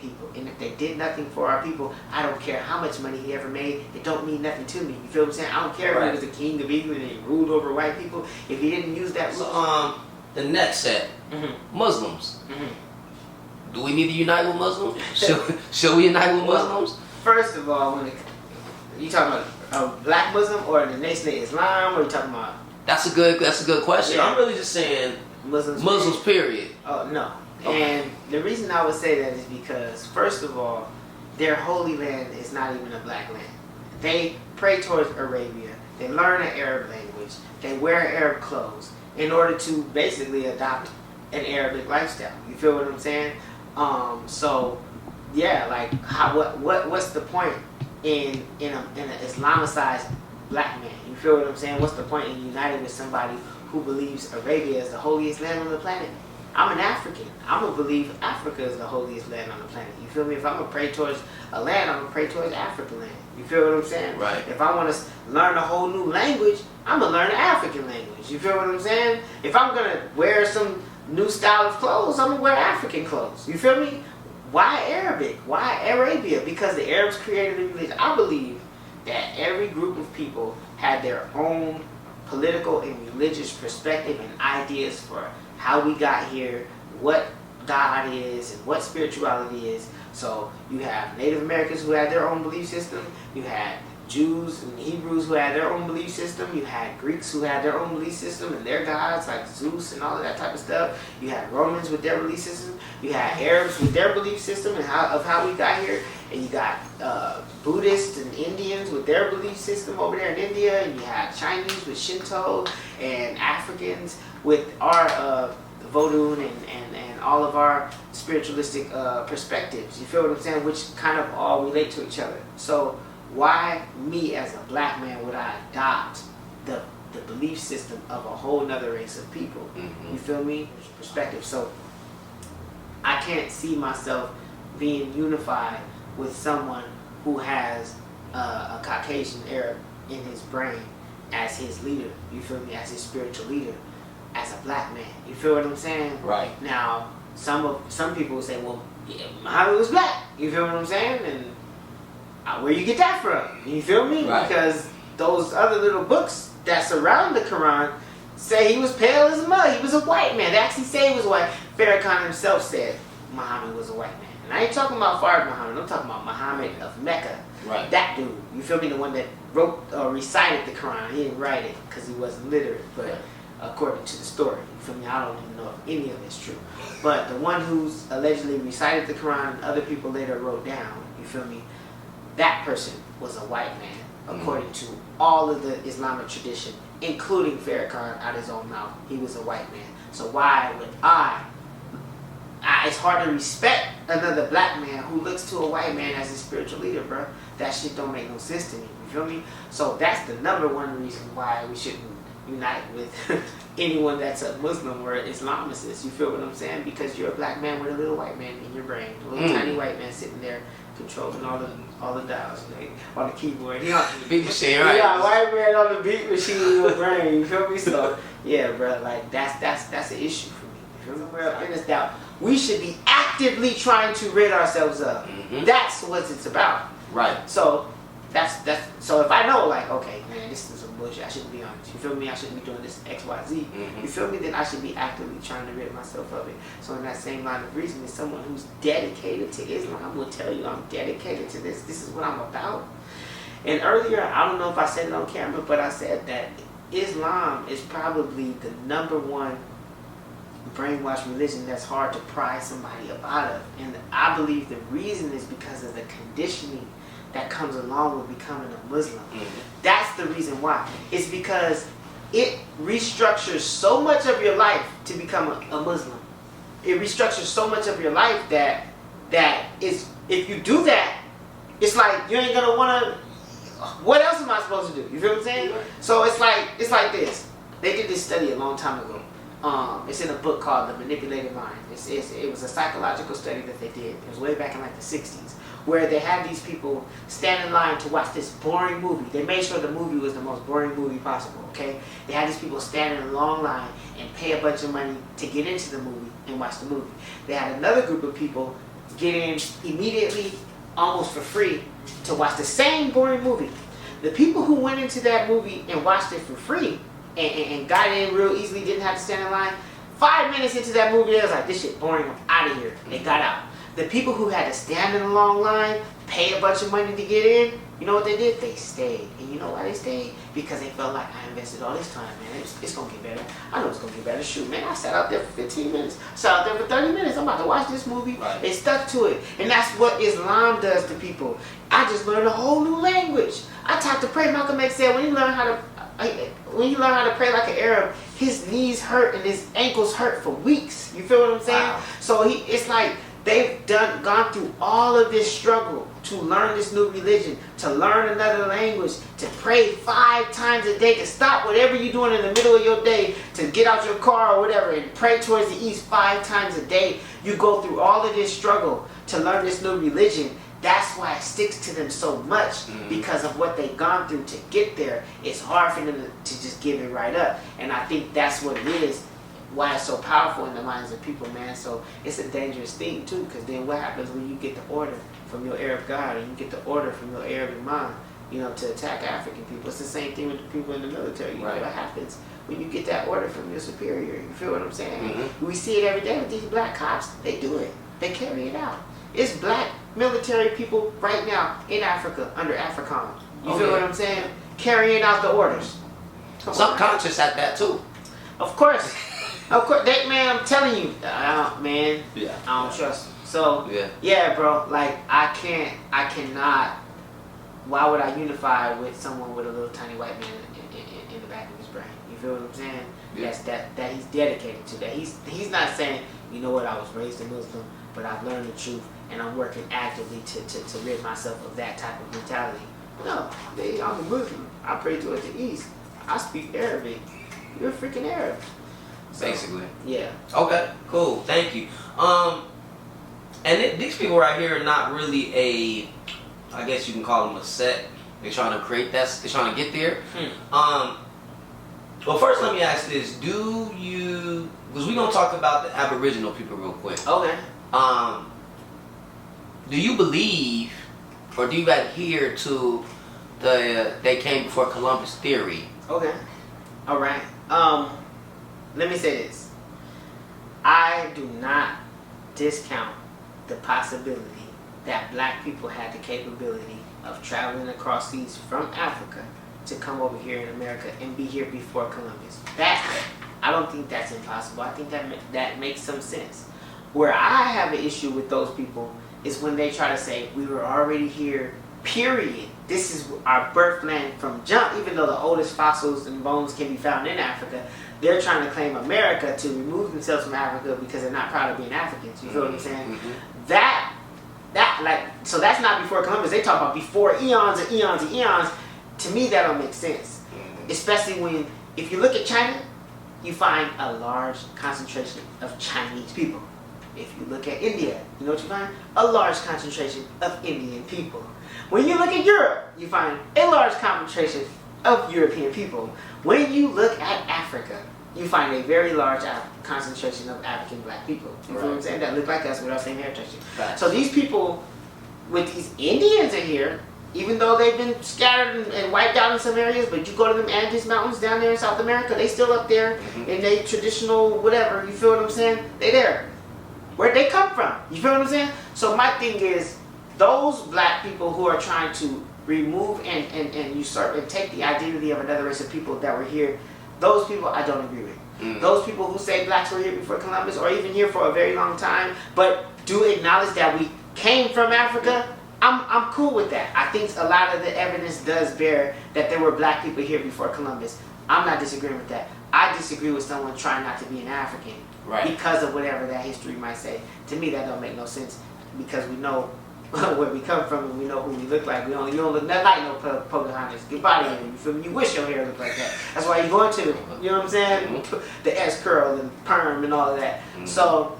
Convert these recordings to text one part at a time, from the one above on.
people. And if they did nothing for our people, I don't care how much money he ever made. It don't mean nothing to me. You feel what I'm saying? I don't care if he was a king of England and he ruled over white people. If he didn't use that. So, the next set, Muslims. Do we need to unite with Muslims? Should we unite with Muslims? First of all, when you talking about a black Muslim or the Nation of Islam, or you talking about? That's a good question. Yeah. I'm really just saying Muslims period. Oh no. Okay. And the reason I would say that is because, first of all, their holy land is not even a black land. They pray towards Arabia. They learn an Arab language. They wear Arab clothes in order to basically adopt an Arabic lifestyle. You feel what I'm saying? So yeah, like what's the point in an Islamicized black man? You feel what I'm saying? What's the point in uniting with somebody who believes Arabia is the holiest land on the planet? I'm an African. I'm gonna believe Africa is the holiest land on the planet. You feel me? If I'm gonna pray towards a land, I'm gonna pray towards African land. You feel what I'm saying? Right. If I want to learn a whole new language, I'm gonna learn the African language. You feel what I'm saying? If I'm gonna wear some new style of clothes, I'm gonna wear African clothes. You feel me? Why Arabic? Why Arabia? Because the Arabs created a religion. I believe that every group of people had their own political and religious perspective and ideas for how we got here, what God is, and what spirituality is. So you have Native Americans who had their own belief system. You had Jews and Hebrews who had their own belief system. You had Greeks who had their own belief system and their gods like Zeus and all of that type of stuff. You had Romans with their belief system. You had Arabs with their belief system and how we got here. And you got Buddhists and Indians with their belief system over there in India. And you had Chinese with Shinto and Africans with our Vodou and all of our spiritualistic perspectives. You feel what I'm saying? Which kind of all relate to each other. So why me as a black man would I adopt the belief system of a whole nother race of people? You feel me? Perspective. So I can't see myself being unified with someone who has a Caucasian Arab in his brain as his leader. You feel me? As his spiritual leader, as a black man. You feel what I'm saying? Right. Now, some people will say, well, yeah, Muhammad was black. You feel what I'm saying? And where you get that from? You feel me? Right. Because those other little books that surround the Quran say he was pale as mud. He was a white man. They actually say he was white. Farrakhan himself said Muhammad was a white man. And I ain't talking about Fard Muhammad. I'm talking about Muhammad of Mecca. Right. That dude. You feel me? The one that wrote or recited the Quran. He didn't write it because he wasn't literate. But according to the story, you feel me? I don't even know if any of it's true. But the one who's allegedly recited the Quran and other people later wrote down, you feel me? That person was a white man, according to all of the Islamic tradition, including Farrakhan out his own mouth. He was a white man. So why would it's hard to respect another black man who looks to a white man as his spiritual leader, bro. That shit don't make no sense to me. You feel me? So that's the number one reason why we shouldn't unite with anyone that's a Muslim or an Islamicist. You feel what I'm saying? Because you're a black man with a little white man in your brain, a little tiny white man sitting there controlling all the dials, like, on the keyboard. The beat machine, right? Yeah, white man on the beat machine in your brain. You feel me? So yeah, bro, like that's an issue for me. You feel me? We're up in this doubt. We should be actively trying to rid ourselves of. That's what it's about. Right. So that's so if I know, like, okay, man, this is some bullshit, I shouldn't be on this. You feel me? I shouldn't be doing this XYZ. You feel me? Then I should be actively trying to rid myself of it. So in that same line of reasoning, someone who's dedicated to Islam will tell you, I'm dedicated to this. This is what I'm about. And earlier, I don't know if I said it on camera, but I said that Islam is probably the number one brainwashed religion that's hard to pry somebody up out of. And I believe the reason is because of the conditioning that comes along with becoming a Muslim. That's the reason why. It's because it restructures so much of your life to become a Muslim. It restructures so much of your life that is, if you do that, it's like you ain't gonna wanna. What else am I supposed to do? You feel what I'm saying? So it's like this. They did this study a long time ago. It's in a book called The Manipulated Mind. It was a psychological study that they did. It was way back in like the 60s, where they had these people stand in line to watch this boring movie. They made sure the movie was the most boring movie possible, okay? They had these people stand in a long line and pay a bunch of money to get into the movie and watch the movie. They had another group of people get in immediately, almost for free, to watch the same boring movie. The people who went into that movie and watched it for free and got in real easily, didn't have to stand in line, 5 minutes into that movie, they was like, this shit boring, I'm out of here. They got out. The people who had to stand in a long line, pay a bunch of money to get in, you know what they did? They stayed. And you know why they stayed? Because they felt like, I invested all this time, man. It's going to get better. I know it's going to get better. Shoot, man, I sat out there for 15 minutes. Sat out there for 30 minutes. I'm about to watch this movie. Right. They stuck to it. And that's what Islam does to people. I just learned a whole new language. I taught to pray. Malcolm X said, when you learn how to pray like an Arab, his knees hurt and his ankles hurt for weeks. You feel what I'm saying? Wow. So it's like they've gone through all of this struggle to learn this new religion, to learn another language, to pray 5 times a day, to stop whatever you're doing in the middle of your day, to get out your car or whatever and pray towards the east 5 times a day. You go through all of this struggle to learn this new religion. That's why it sticks to them so much, because of what they've gone through to get there. It's hard for them to just give it right up. And I think that's what it is, why it's so powerful in the minds of people, man. So it's a dangerous thing too, because then what happens when you get the order from your Arab God, and you get the order from your Arab Imam, you know, to attack African people? It's the same thing with the people in the military. You know what happens when you get that order from your superior? You feel what I'm saying? We see it every day with these black cops. They do it. They carry it out. It's black military people right now in Africa under Afrikan. You feel what I'm saying? Carrying out the orders. Subconscious at that too. Of course. That man, I'm telling you, man, I don't trust him. So, yeah, bro, like, I cannot, why would I unify with someone with a little tiny white man in the back of his brain? You feel what I'm saying? Yes, that he's dedicated to that. He's not saying, you know what, I was raised a Muslim, but I've learned the truth, and I'm working actively to rid myself of that type of mentality. No, I'm a Muslim. I pray towards the East. I speak Arabic. You're a freaking Arab. So, basically. Yeah. Okay, cool. Thank you. And these people right here are not really I guess you can call them a sect. They're trying to create that. They're trying to get there. Well, first let me ask this: do you? Because we're gonna talk about the Aboriginal people real quick. Okay. Do you believe, or do you adhere to the they came before Columbus theory? Okay. All right. Let me say this. I do not discount the possibility that black people had the capability of traveling across seas from Africa to come over here in America and be here before Columbus. I don't think that's impossible. I think that makes some sense. Where I have an issue with those people is when they try to say, we were already here, period. This is our birthland from jump, even though the oldest fossils and bones can be found in Africa. They're trying to claim America to remove themselves from Africa because they're not proud of being Africans. You feel what I'm saying? So that's not before Columbus. They talk about before eons and eons and eons. To me, that don't make sense. Especially if you look at China, you find a large concentration of Chinese people. If you look at India, you know what you find? A large concentration of Indian people. When you look at Europe, you find a large concentration of European people. When you look at Africa, you find a very large concentration of African black people. You feel what I'm saying? That look like us with our same heritage. Right. So these people, with these Indians in here, even though they've been scattered and wiped out in some areas, but you go to them Andes Mountains down there in South America, they still up there in their traditional whatever. You feel what I'm saying? They there. Where'd they come from? You feel what I'm saying? So my thing is, those black people who are trying to remove and usurp and take the identity of another race of people that were here, those people I don't agree with. Those people who say blacks were here before Columbus or even here for a very long time, but do acknowledge that we came from Africa, I'm cool with that. I think a lot of the evidence does bear that there were black people here before Columbus. I'm not disagreeing with that. I disagree with someone trying not to be an African because of whatever that history might say. To me, that don't make no sense because we know where we come from and we know who we look like. You don't look nothing like no Pocahontas. Get body in you. Feel me? You wish your hair looked like that. That's why you're going to, you know what I'm saying? The S curl and perm and all of that. So,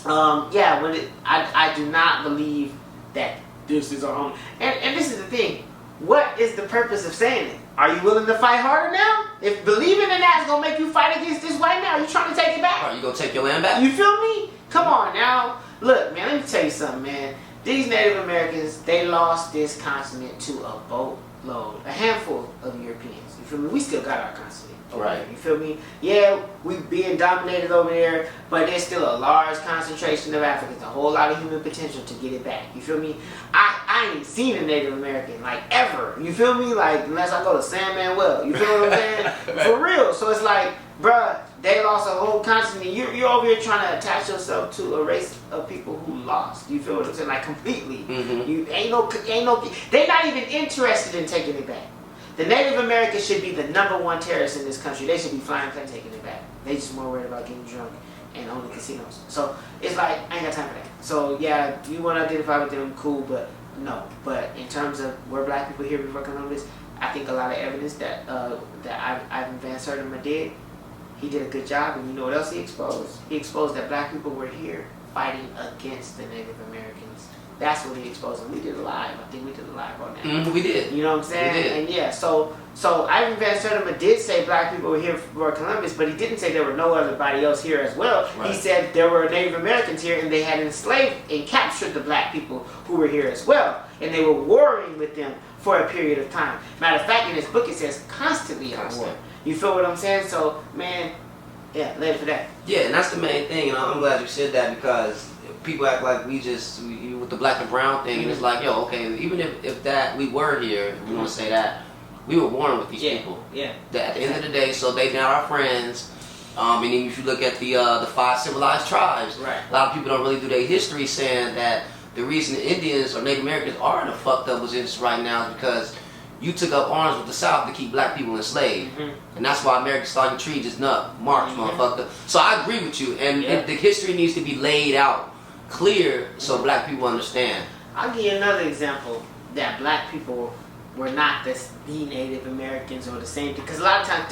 I do not believe that this is our own. And this is the thing. What is the purpose of saying it? Are you willing to fight harder now? If believing in that is going to make you fight against this white man, are you trying to take it back? Are you going to take your land back? You feel me? Come on now. Look, man, let me tell you something, man. These Native Americans, they lost this continent to a boatload, a handful of Europeans. You feel me? We still got our continent. Right. You feel me? Yeah, we being dominated over there, but there's still a large concentration of Africans, a whole lot of human potential to get it back. You feel me? I ain't seen a Native American like ever. You feel me? Like unless I go to Sane. You feel what I'm saying? Right. For real. So it's like, bruh, they lost a whole continent. You're over here trying to attach yourself to a race of people who lost. You feel what I'm saying? Like completely. Mm-hmm. You ain't no. They're not even interested in taking it back. The Native Americans should be the #1 terrorists in this country. They should be flying and taking it back. They just more worried about getting drunk and owning casinos. So it's like, I ain't got time for that. So yeah, you want to identify with them, cool, but no. But in terms of were black people here before Columbus, I think a lot of evidence that Ivan Van Sertima did, he did a good job. And you know what else he exposed? He exposed that black people were here fighting against the Native Americans. That's what he exposed, and we did a live. I think we did a live on that. Mm-hmm, we did. You know what I'm saying? We did. And yeah, so Ivan Van Sertima did say black people were here for Columbus, but he didn't say there were no everybody else here as well. Right. He said there were Native Americans here, and they had enslaved and captured the black people who were here as well, and they were warring with them for a period of time. Matter of fact, in his book it says constantly at war. You feel what I'm saying? So man, yeah, later for that. Yeah, and that's the main thing, and I'm glad you said that because people act like we with the black and brown thing, and it's like, yo, okay, even if that we were here, if we want to say that, we were born with these people. Yeah. That at the end of the day, so they not our friends. And even if you look at the 5 civilized tribes, Right. a lot of people don't really do their history saying that the reason the Indians or Native Americans are in a fucked up position right now is because you took up arms with the South to keep black people enslaved. Mm-hmm. And that's why American starting trees just march, motherfucker. So I agree with you, and the history needs to be laid out clear so black people understand. I'll give you another example that black people were not the Native Americans or the same thing, because a lot of times